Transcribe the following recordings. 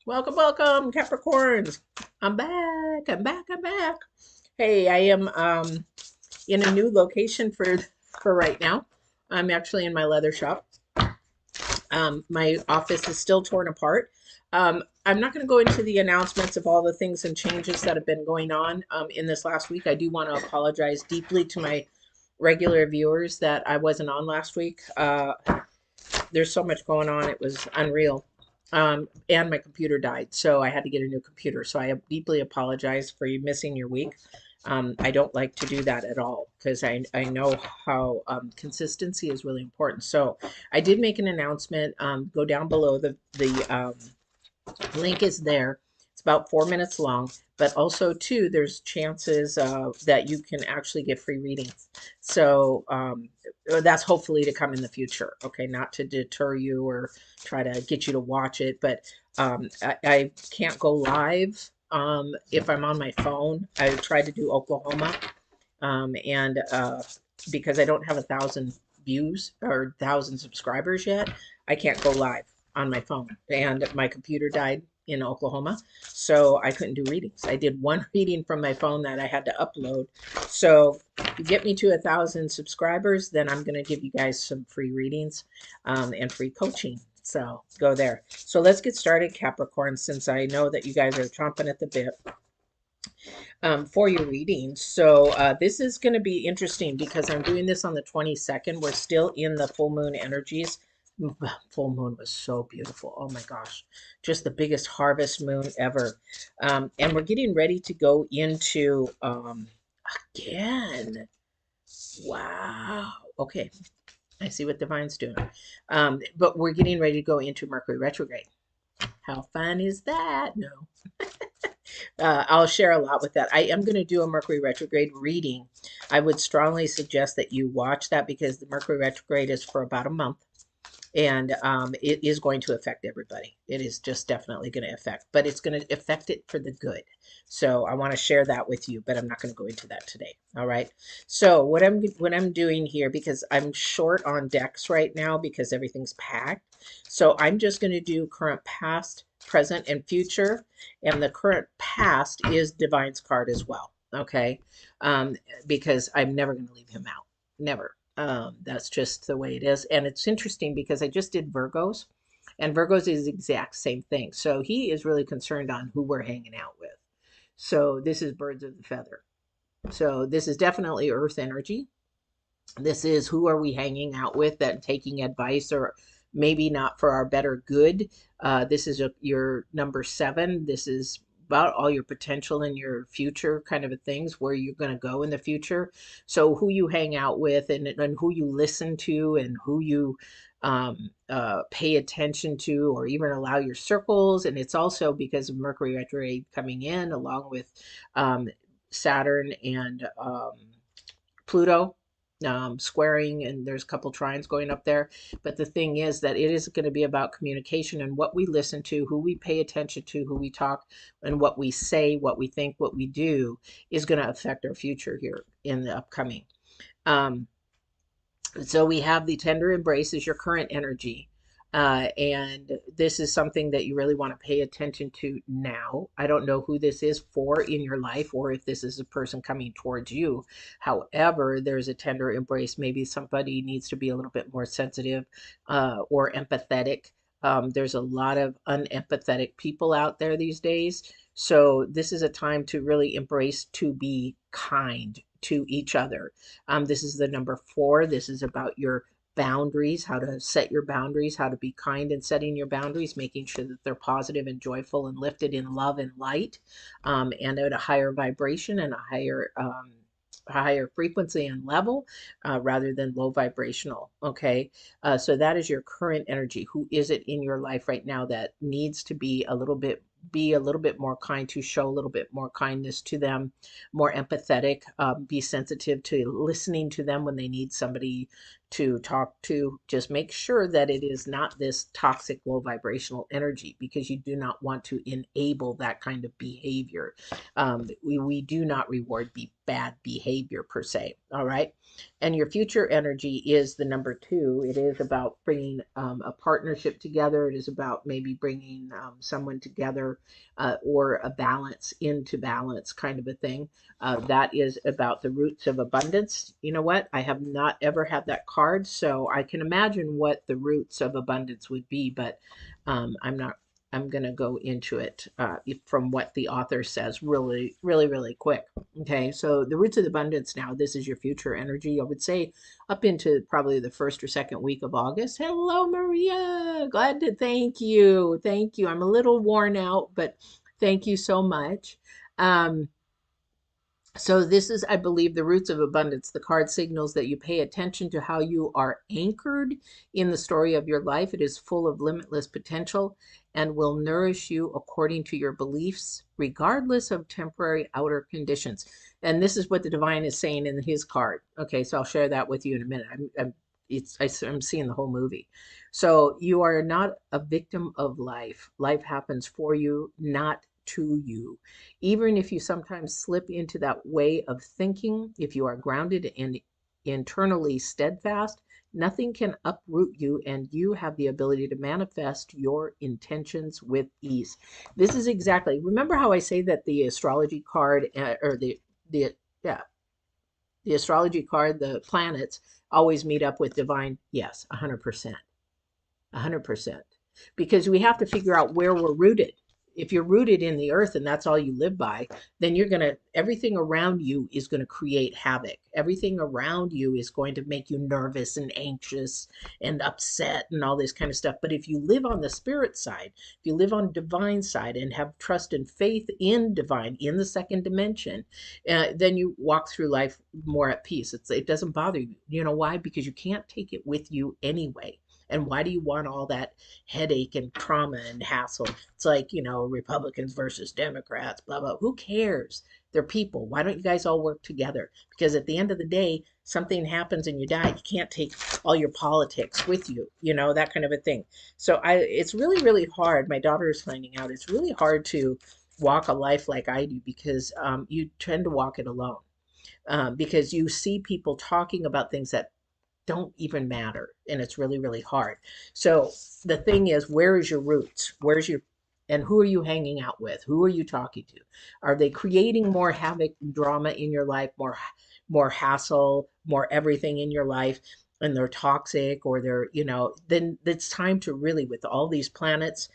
Welcome, welcome, Capricorns. I'm back. I'm back. I'm back. Hey, I am in a new location for right now. I'm actually in my leather shop. My office is still torn apart. I'm not going to go into the announcements of all the things and changes that have been going on in this last week. I do want to apologize deeply to my regular viewers that I wasn't on last week. There's so much going on. It was unreal. And my computer died, so I had to get a new computer. So I deeply apologize for you missing your week. I don't like to do that at all because I know how consistency is really important. So I did make an announcement. Go down below the link is there. It's about 4 minutes long, but also too, there's chances that you can actually get free readings. So that's hopefully to come in the future. Okay, not to deter you or try to get you to watch it, but I can't go live if I'm on my phone. I tried to do Oklahoma, and because I don't have 1,000 views or 1,000 subscribers yet, I can't go live on my phone. And my computer died in Oklahoma, so I couldn't do readings. I did one reading from my phone that I had to upload. So if you get me to 1,000 subscribers, then I'm going to give you guys some free readings and free coaching. So go there. So let's get started, Capricorn, since I know that you guys are chomping at the bit for your reading. So this is going to be interesting because I'm doing this on the 22nd. We're still in the full moon energies. Full moon was so beautiful. Oh my gosh. Just the biggest harvest moon ever. And we're getting ready to go into again. Wow. Okay. I see what Divine's doing. But we're getting ready to go into Mercury retrograde. How fun is that? No. I'll share a lot with that. I am going to do a Mercury retrograde reading. I would strongly suggest that you watch that because the Mercury retrograde is for about a month and it is going to affect everybody. It is just definitely going to affect, but it's going to affect it for the good. So I want to share that with you, but I'm not going to go into that today. All right. So what I'm doing here, because I'm short on decks right now because everything's packed. So I'm just going to do current, past, present, and future. And the current past is Divine's card as well. Okay. Because I'm never going to leave him out. Never. That's just the way it is. And it's interesting because I just did Virgos, and Virgos is the exact same thing. So he is really concerned on who we're hanging out with. So this is birds of the feather. So this is definitely earth energy. This is who are we hanging out with that taking advice or maybe not for our better good. This is your number 7. This is about all your potential and your future kind of things, where you're going to go in the future. So who you hang out with and who you listen to and who you pay attention to or even allow your circles. And it's also because of Mercury retrograde coming in along with um, Saturn and Pluto squaring, and there's a couple trines going up there. But the thing is that it is going to be about communication and what we listen to, who we pay attention to, who we talk, and what we say, what we think, what we do is going to affect our future here in the upcoming. Um, so we have the tender embrace as your current energy. And this is something that you really want to pay attention to now. I don't know who this is for in your life or if this is a person coming towards you. However, there's a tender embrace. Maybe somebody needs to be a little bit more sensitive or empathetic. There's a lot of unempathetic people out there these days. So this is a time to really embrace to be kind to each other. This is the number 4. This is about your boundaries, how to set your boundaries, how to be kind in setting your boundaries, making sure that they're positive and joyful and lifted in love and light, and at a higher vibration and a higher frequency and level rather than low vibrational. Okay. So that is your current energy. Who is it in your life right now that needs to be a little bit more kind, to show a little bit more kindness to them, more empathetic, be sensitive to listening to them when they need somebody to talk to, just make sure that it is not this toxic, low vibrational energy, because you do not want to enable that kind of behavior. We do not reward bad behavior per se. All right. And your future energy is the number 2. It is about bringing a partnership together. It is about maybe bringing someone together, or a balance into balance kind of a thing. That is about the roots of abundance. You know what? I have not ever had that card, so I can imagine what the roots of abundance would be, but I'm not. I'm going to go into it from what the author says really, really, really quick. Okay, so the roots of abundance now, this is your future energy. I would say up into probably the 1st or 2nd week of August. Hello, Maria. Glad to thank you. Thank you. I'm a little worn out, but thank you so much. So this is, I believe, the roots of abundance. The card signals that you pay attention to how you are anchored in the story of your life. It is full of limitless potential and will nourish you according to your beliefs, regardless of temporary outer conditions. And this is what the divine is saying in his card. Okay, so I'll share that with you in a minute. I'm seeing the whole movie. So you are not a victim of life. Life happens for you, not to you. Even if you sometimes slip into that way of thinking, if you are grounded and internally steadfast, nothing can uproot you, and you have the ability to manifest your intentions with ease. This is exactly, remember how I say that the astrology card, or the yeah, the astrology card, the planets always meet up with divine? Yes, 100%. 100%. Because we have to figure out where we're rooted. If you're rooted in the earth and that's all you live by, then everything around you is going to create havoc. Everything around you is going to make you nervous and anxious and upset and all this kind of stuff. But if you live on the spirit side, if you live on divine side and have trust and faith in divine, in the 2nd dimension, then you walk through life more at peace. It doesn't bother you. You know why? Because you can't take it with you anyway. And why do you want all that headache and trauma and hassle? It's like, Republicans versus Democrats, blah, blah. Who cares? They're people. Why don't you guys all work together? Because at the end of the day, something happens and you die. You can't take all your politics with you, that kind of a thing. So it's really, really hard. My daughter is finding out it's really hard to walk a life like I do, because you tend to walk it alone. Because you see people talking about things that don't even matter, and it's really, really hard. So the thing is, where is your roots? And who are you hanging out with? Who are you talking to? Are they creating more havoc, drama in your life, more hassle, more everything in your life, and they're toxic, or then it's time to really, with all these planets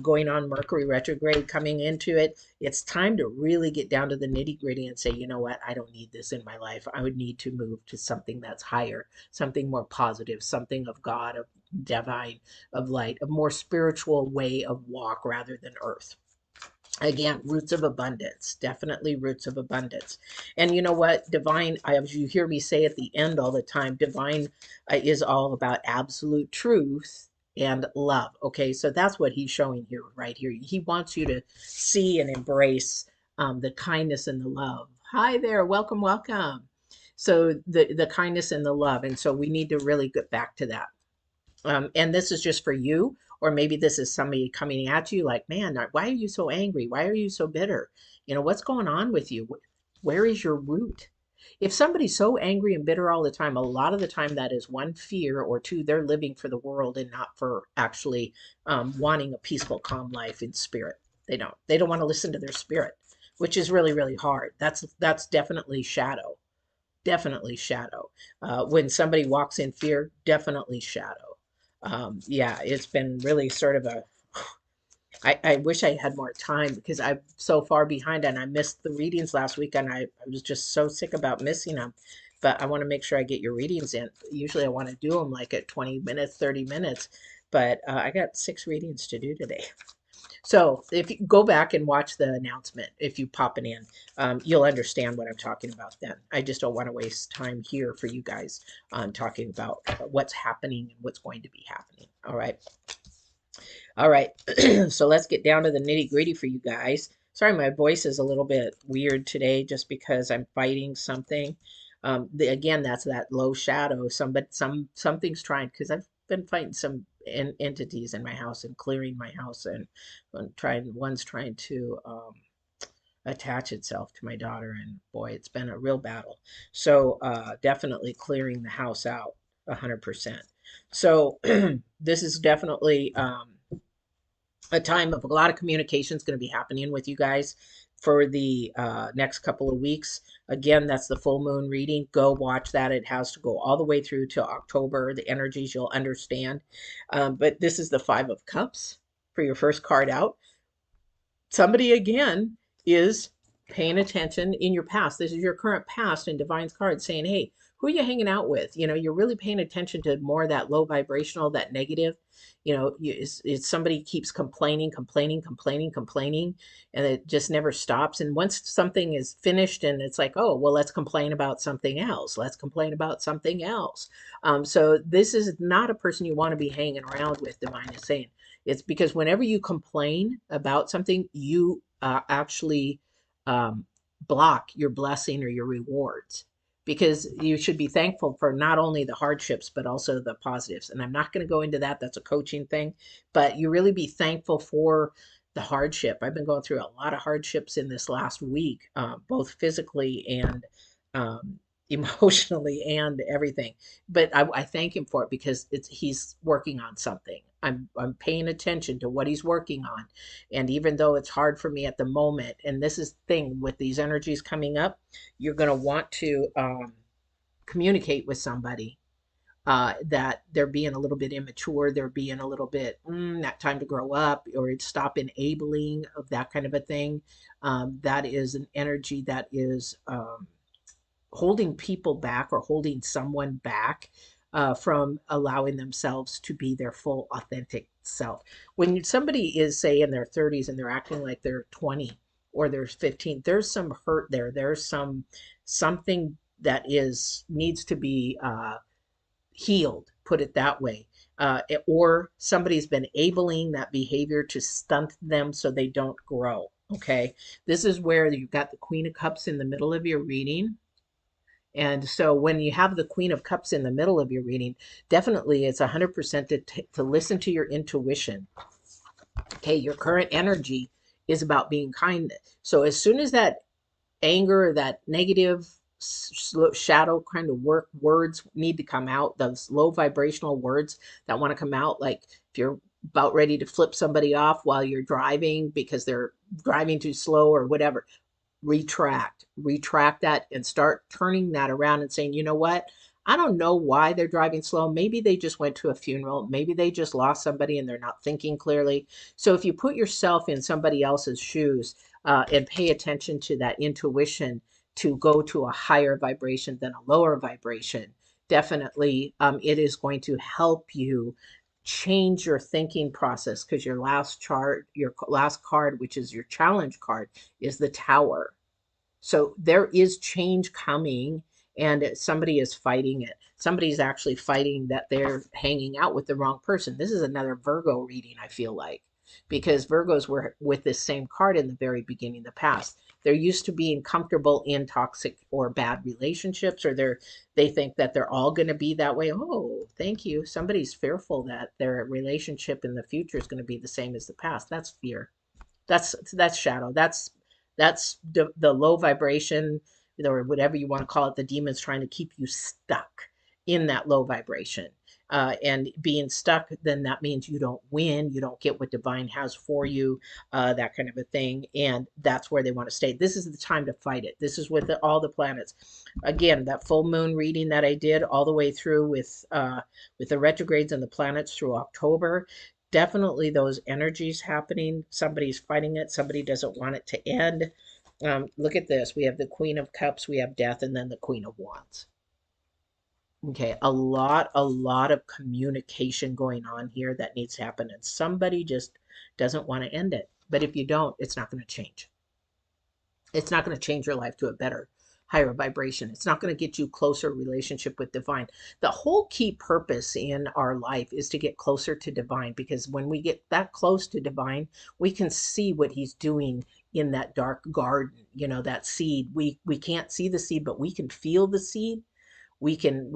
going on, Mercury retrograde coming into it, it's time to really get down to the nitty gritty and say, you know what, I don't need this in my life. I would need to move to something that's higher, something more positive, something of God, of divine, of light, a more spiritual way of walk rather than earth. Again, roots of abundance, definitely roots of abundance. And you know what? Divine, as you hear me say at the end all the time, divine is all about absolute truth and love. Okay, so that's what he's showing here, right here. He wants you to see and embrace the kindness and the love. Hi there, welcome, welcome. So the kindness and the love. And so we need to really get back to that. And this is just for you, or maybe this is somebody coming at you like, man, why are you so angry? Why are you so bitter? What's going on with you? Where is your root? If somebody's so angry and bitter all the time, a lot of the time that is one, fear, or two, they're living for the world and not for actually wanting a peaceful, calm life in spirit. They don't want to listen to their spirit, which is really, really hard. That's definitely shadow. Definitely shadow. When somebody walks in fear, definitely shadow. Yeah, it's been really sort of I wish I had more time, because I'm so far behind and I missed the readings last week, and I was just so sick about missing them. But I want to make sure I get your readings in. Usually I want to do them like at 20 minutes, 30 minutes, but I got 6 readings to do today. So if you go back and watch the announcement, if you pop it in, you'll understand what I'm talking about then. I just don't want to waste time here for you guys on talking about what's happening and what's going to be happening. All right. All right. So let's get down to the nitty gritty for you guys. Sorry, my voice is a little bit weird today just because I'm fighting something. Again, that's that low shadow. Something's trying, because I've been fighting some entities in my house and clearing my house, and one's trying to attach itself to my daughter, and boy, it's been a real battle. So definitely clearing the house out 100%. So this is definitely a time of a lot of communication is going to be happening with you guys for the next couple of weeks. Again, that's the full moon reading. Go watch that. It has to go all the way through to October. The energies you'll understand. But this is the Five of Cups for your first card out. Somebody again is paying attention in your past. This is your current past in Divine's card saying, hey, who are you hanging out with? You know, you're really paying attention to more of that low vibrational, that negative. You know, it's somebody keeps complaining, and it just never stops. And once something is finished and it's like, oh, well, let's complain about something else. Let's complain about something else. So this is not a person you want to be hanging around with, Divine is saying. It's because whenever you complain about something, you actually block your blessing or your rewards, because you should be thankful for not only the hardships, but also the positives. And I'm not going to go into that. That's a coaching thing, but you really be thankful for the hardship. I've been going through a lot of hardships in this last week, both physically and emotionally and everything. But I thank him for it, because he's working on something. I'm paying attention to what he's working on. And even though it's hard for me at the moment, and this is the thing with these energies coming up, you're going to want to communicate with somebody that they're being a little bit immature, they're being a little bit not time to grow up, or stop enabling of that kind of a thing. That is an energy that is holding people back, or holding someone back from allowing themselves to be their full authentic self. When somebody is, say, in their 30s and they're acting like they're 20 or they're 15, there's some hurt there. There's something that needs to be healed, put it that way. Or somebody's been enabling that behavior to stunt them so they don't grow. Okay, this is where you've got the Queen of Cups in the middle of your reading. And so when you have the Queen of Cups in the middle of your reading, definitely it's 100% to listen to your intuition. Okay, your current energy is about being kind. So as soon as that anger, that negative shadow kind of words need to come out, those low vibrational words that want to come out, like if you're about ready to flip somebody off while you're driving because they're driving too slow or whatever, retract that and start turning that around and saying, you know what? I don't know why they're driving slow. Maybe they just went to a funeral. Maybe they just lost somebody and they're not thinking clearly. So if you put yourself in somebody else's shoes and pay attention to that intuition to go to a higher vibration than a lower vibration, definitely it is going to help you change your thinking process, because your last card, which is your challenge card, is the Tower. So there is change coming, and somebody is fighting it. Somebody's actually fighting that they're hanging out with the wrong person. This is another Virgo reading, I feel like, because Virgos were with this same card in the very beginning of the past. They're used to being comfortable in toxic or bad relationships, or they think that they're all going to be that way. Oh, thank you. Somebody's fearful that their relationship in the future is going to be the same as the past. That's fear. That's shadow. That's the low vibration, or whatever you want to call it. The demon's trying to keep you stuck in that low vibration. And being stuck, then that means you don't win, you don't get what divine has for you, that kind of a thing. And that's where they want to stay. This is the time to fight it. This is with all the planets. Again, that full moon reading that I did all the way through with the retrogrades and the planets through October. Definitely those energies happening. Somebody's fighting it. Somebody doesn't want it to end. Look at this. We have the Queen of Cups, we have Death, and then the Queen of Wands. Okay, a lot of communication going on here that needs to happen, and somebody just doesn't want to end it. But if you don't, it's not going to change. It's not going to change your life to a better, higher vibration. It's not going to get you closer relationship with divine. The whole key purpose in our life is to get closer to divine, because when we get that close to divine, we can see what he's doing in that dark garden, you know, that seed. We can't see the seed, but we can feel the seed. We can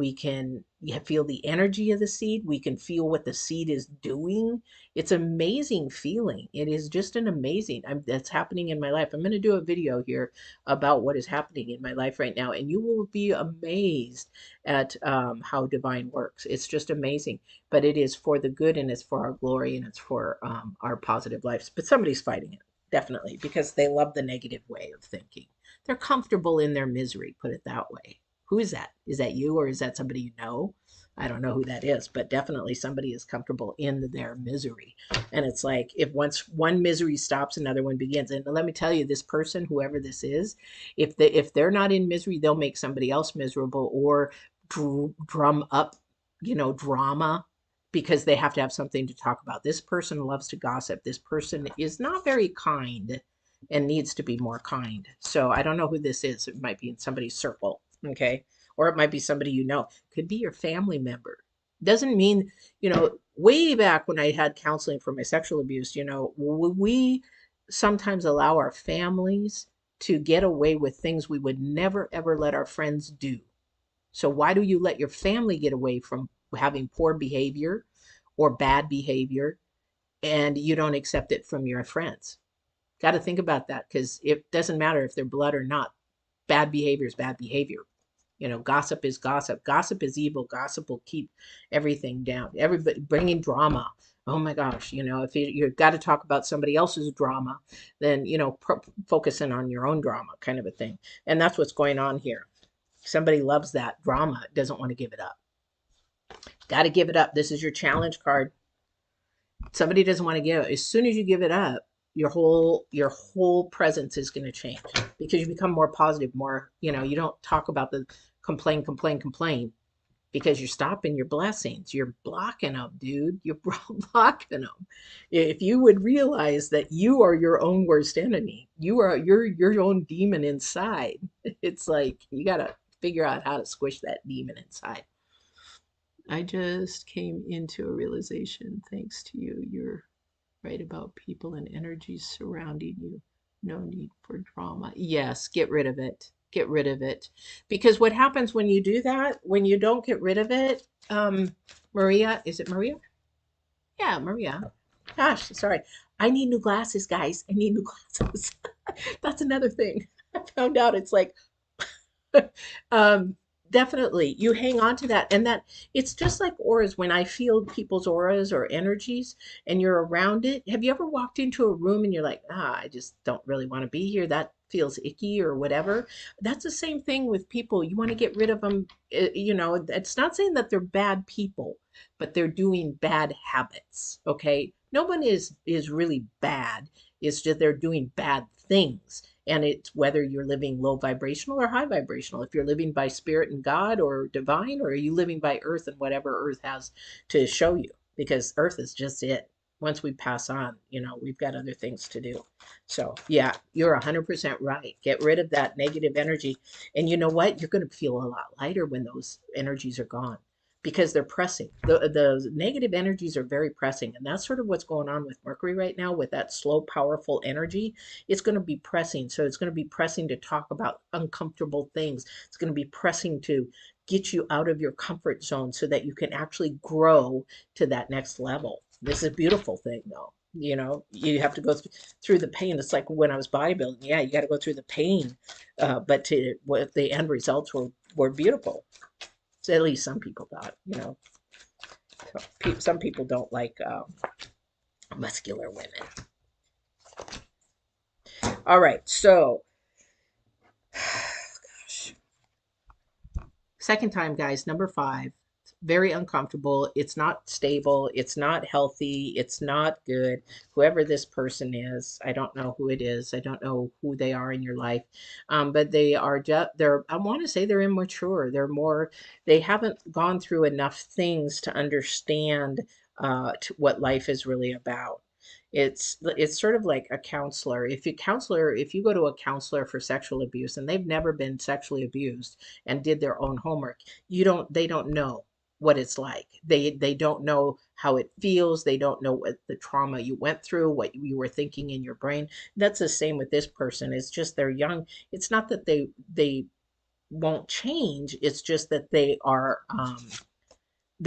feel the energy of the seed. We can feel what the seed is doing. It's amazing feeling. It is just an amazing that's happening in my life. I'm going to do a video here about what is happening in my life right now, and you will be amazed at how divine works. It's just amazing, but it is for the good, and it's for our glory, and it's for our positive lives. But somebody's fighting it, definitely, because they love the negative way of thinking. They're comfortable in their misery, put it that way. Who is that? Is that you, or is that somebody you know? I don't know who that is, but definitely somebody is comfortable in their misery. And it's like if once one misery stops, another one begins. And let me tell you, this person, whoever this is, if they're not in misery, they'll make somebody else miserable, or drum up, you know, drama, because they have to have something to talk about. This person loves to gossip. This person is not very kind and needs to be more kind. So I don't know who this is. It might be in somebody's circle. Okay. Or it might be somebody you know. Could be your family member. Doesn't mean, you know, way back when I had counseling for my sexual abuse, you know, we sometimes allow our families to get away with things we would never ever let our friends do. So why do you let your family get away from having poor behavior or bad behavior, and you don't accept it from your friends? Got to think about that, because it doesn't matter if they're blood or not. Bad behavior is bad behavior. You know, gossip is gossip. Gossip is evil. Gossip will keep everything down. Everybody bringing drama. Oh my gosh, you know, if you've got to talk about somebody else's drama, then, you know, focusing on your own drama, kind of a thing. And that's what's going on here. Somebody loves that drama, doesn't want to give it up. Got to give it up. This is your challenge card. Somebody doesn't want to give it. As soon as you give it up, your whole presence is going to change, because you become more positive, more, you know, you don't talk about the complain, because you're stopping your blessings. You're blocking them, dude. You're blocking them. If you would realize that you are your own worst enemy, you're your own demon inside. It's like you got to figure out how to squish that demon inside. I just came into a realization, thanks to you. You're right about people and energies surrounding you. No need for drama. Yes, get rid of it. Get rid of it. Because what happens when you do that, when you don't get rid of it, Maria, is it Maria? Yeah, Maria. Gosh, sorry. I need new glasses, guys. I need new glasses. That's another thing. I found out it's like um, definitely you hang on to that, and that it's just like auras. When I feel people's auras or energies and you're around it, have you ever walked into a room and you're like, I just don't really want to be here, that feels icky or whatever? That's the same thing with people. You want to get rid of them. You know, it's not saying that they're bad people, but they're doing bad habits. Okay, no one is really bad. It's just they're doing bad things. And it's whether you're living low vibrational or high vibrational. If you're living by spirit and God or divine, or are you living by earth and whatever earth has to show you? Because earth is just it. Once we pass on, you know, we've got other things to do. So yeah, you're 100% right. Get rid of that negative energy. And you know what? You're going to feel a lot lighter when those energies are gone, because they're pressing. The negative energies are very pressing. And that's sort of what's going on with Mercury right now, with that slow, powerful energy. It's going to be pressing. So it's going to be pressing to talk about uncomfortable things. It's going to be pressing to get you out of your comfort zone so that you can actually grow to that next level. This is a beautiful thing, though. You know, you have to go through the pain. It's like when I was bodybuilding. Yeah, you got to go through the pain, but to what the end results were beautiful. So at least some people thought, you know. Some people don't like muscular women. All right, so gosh, second time, guys, number 5. Very uncomfortable. It's not stable. It's not healthy. It's not good. Whoever this person is, I don't know who it is. I don't know who they are in your life. But they are just, I want to say they're immature. They haven't gone through enough things to understand what life is really about. It's sort of like a counselor. If you go to a counselor for sexual abuse and they've never been sexually abused and did their own homework, they don't know what it's like. They don't know how it feels. They don't know what the trauma you went through, what you were thinking in your brain. That's the same with this person. It's just they're young. It's not that they won't change. It's just that they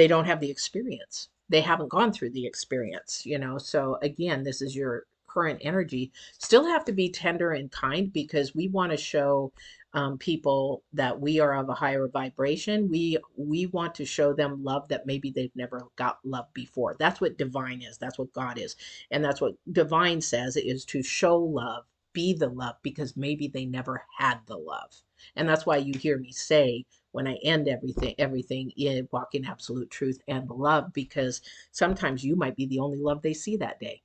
don't have the experience. They haven't gone through the experience, you know. So again, this is your current energy. Still have to be tender and kind, because we want to show people that we are of a higher vibration. We want to show them love that maybe they've never got love before. That's what divine is. That's what God is. And that's what divine says, is to show love, be the love, because maybe they never had the love. And that's why you hear me say, when I end everything in walk in absolute truth and love, because sometimes you might be the only love they see that day.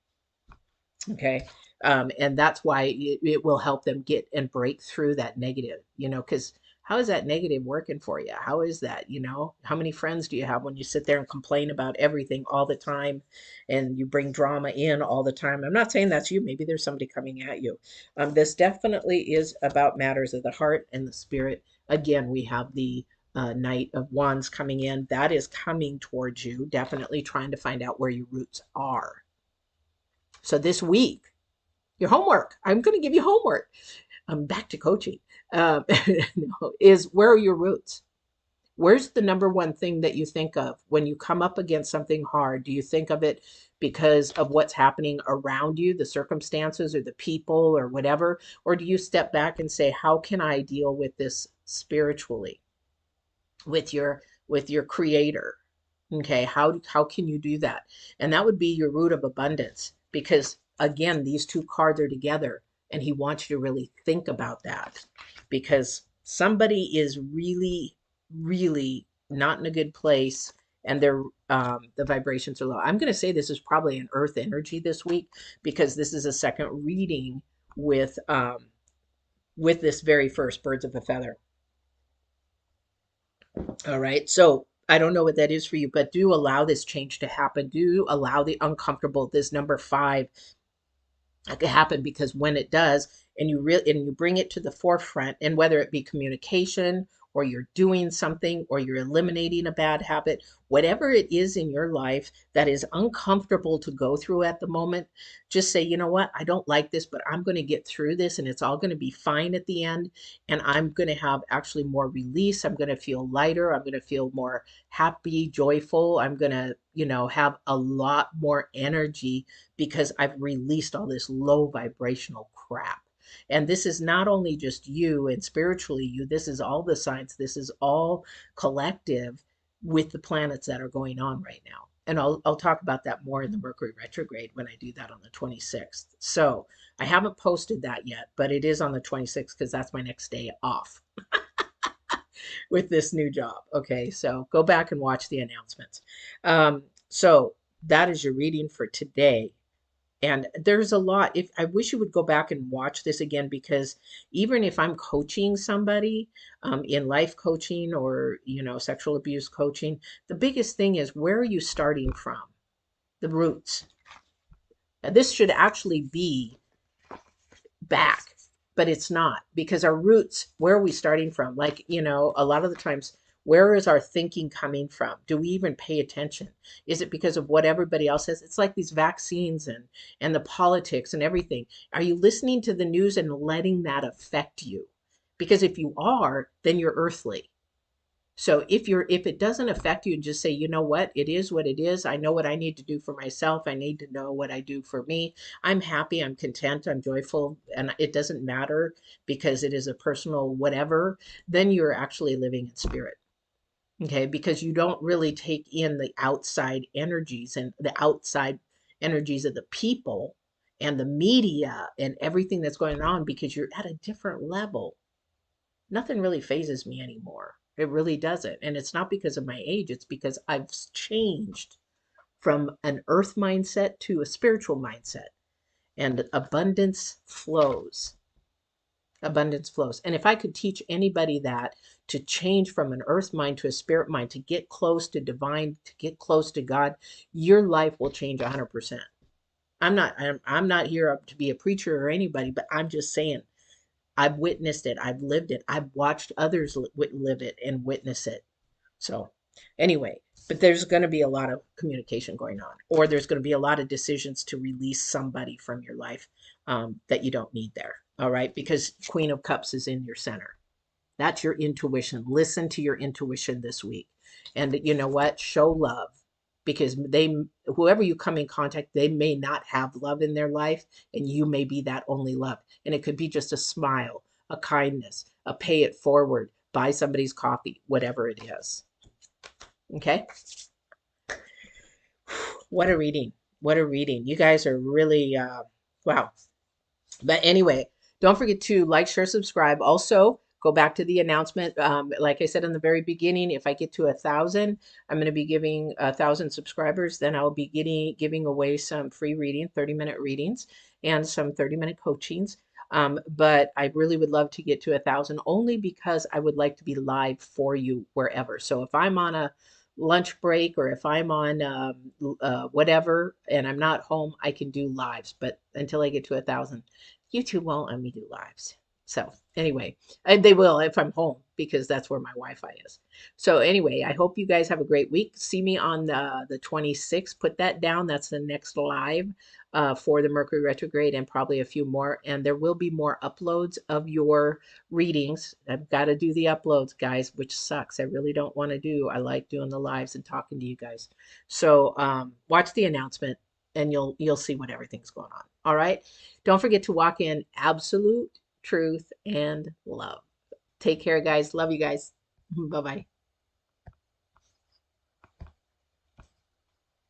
Okay. And that's why it will help them get and break through that negative, you know, because how is that negative working for you? How is that, you know, how many friends do you have when you sit there and complain about everything all the time and you bring drama in all the time? I'm not saying that's you. Maybe there's somebody coming at you. This definitely is about matters of the heart and the spirit. Again, we have the Knight of Wands coming in. That is coming towards you, definitely trying to find out where your roots are. So this week, your homework, I'm going to give you homework. I'm back to coaching. Is where are your roots? Where's the number one thing that you think of when you come up against something hard? Do you think of it because of what's happening around you, the circumstances or the people or whatever? Or do you step back and say, how can I deal with this spiritually, with your creator? Okay, how can you do that? And that would be your root of abundance, because again, these two cards are together, and he wants you to really think about that, because somebody is really, really not in a good place, and their the vibrations are low. I'm going to say this is probably an earth energy this week, because this is a second reading with this very first birds of a feather. All right. So I don't know what that is for you, but do allow this change to happen. Do allow the uncomfortable, this number 5, it could happen, because when it does, and you bring it to the forefront, and whether it be communication, or you're doing something, or you're eliminating a bad habit, whatever it is in your life that is uncomfortable to go through at the moment, just say, you know what, I don't like this, but I'm going to get through this, and it's all going to be fine at the end. And I'm going to have actually more release. I'm going to feel lighter. I'm going to feel more happy, joyful. I'm going to, you know, have a lot more energy, because I've released all this low vibrational crap. And this is not only just you and spiritually you, this is all the signs, this is all collective with the planets that are going on right now. And I'll talk about that more in the Mercury retrograde when I do that on the 26th. So I haven't posted that yet, but it is on the 26th, because that's my next day off with this new job. Okay, so go back and watch the announcements. So that is your reading for today. And there's a lot. If I wish you would go back and watch this again, because even if I'm coaching somebody in life coaching, or, you know, sexual abuse coaching, the biggest thing is, where are you starting from? The roots. Now, this should actually be back, but it's not, because our roots, where are we starting from? Like, you know, a lot of the times, where is our thinking coming from? Do we even pay attention? Is it because of what everybody else says? It's like these vaccines and the politics and everything. Are you listening to the news and letting that affect you? Because if you are, then you're earthly. So if it doesn't affect you, just say, you know what, it is what it is. I know what I need to do for myself. I need to know what I do for me. I'm happy, I'm content, I'm joyful, and it doesn't matter, because it is a personal whatever. Then you're actually living in spirit. Okay, because you don't really take in the outside energies and the outside energies of the people and the media and everything that's going on, because you're at a different level. Nothing really phases me anymore. It really doesn't. And it's not because of my age, it's because I've changed from an earth mindset to a spiritual mindset. And abundance flows. Abundance flows. And if I could teach anybody that, to change from an earth mind to a spirit mind, to get close to divine, to get close to God, your life will change 100%. I'm not here to be a preacher or anybody, but I'm just saying, I've witnessed it. I've lived it. I've watched others live it and witness it. So anyway, But there's going to be a lot of communication going on, or there's going to be a lot of decisions to release somebody from your life that you don't need there. All right. Because Queen of Cups is in your center. That's your intuition. Listen to your intuition this week. And you know what? Show love, because whoever you come in contact, they may not have love in their life, and you may be that only love. And it could be just a smile, a kindness, a pay it forward, buy somebody's coffee, whatever it is. Okay? What a reading. What a reading. You guys are really, wow. But anyway, don't forget to like, share, subscribe. Also, go back to the announcement. Like I said in the very beginning, if I get to 1,000, I'm going to be giving 1,000 subscribers. Then I'll be giving away some free reading, 30-minute readings, and some 30-minute coachings. But I really would love to get to 1,000, only because I would like to be live for you wherever. So if I'm on a lunch break, or if I'm on whatever and I'm not home, I can do lives. But until I get to 1,000, YouTube won't let me do lives. So anyway, they will if I'm home, because that's where my Wi-Fi is. So anyway, I hope you guys have a great week. See me on the 26th. Put that down. That's the next live for the Mercury retrograde, and probably a few more. And there will be more uploads of your readings. I've got to do the uploads, guys, which sucks. I really don't want to do. I like doing the lives and talking to you guys. So watch the announcement, and you'll see what everything's going on. All right. Don't forget to walk in absolute truth and love. Take care, guys. Love you guys. Bye-bye.